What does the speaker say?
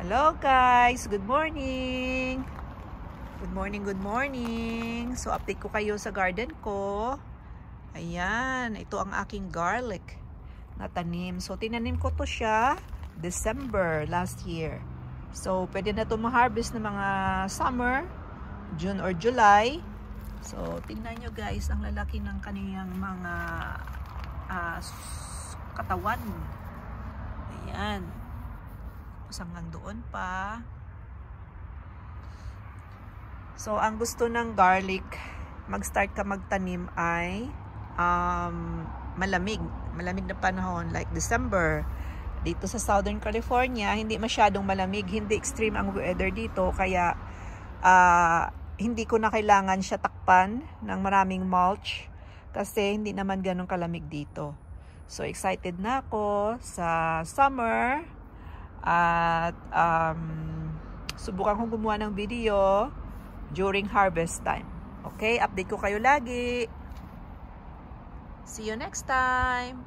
Hello guys, good morning. Good morning, good morning. So update ko kayo sa garden ko. Ayan, ito ang aking garlic na tanim. So tinanim ko to siya December last year. So pwede na to ma-harvest ng mga summer, June or July. So tingnan nyo guys, ang lalaki ng kaniyang mga katawan. Ayan. Hanggang doon pa. So ang gusto ng garlic, mag-start ka magtanim ay malamig na panahon like December. Dito sa Southern California, hindi masyadong malamig, hindi extreme ang weather dito, kaya hindi ko na kailangan siya takpan ng maraming mulch kasi hindi naman ganun kalamig dito. So excited na ako sa summer. At subukan kong gumawa ng video during harvest time. Okay, update ko kayo lagi. See you next time.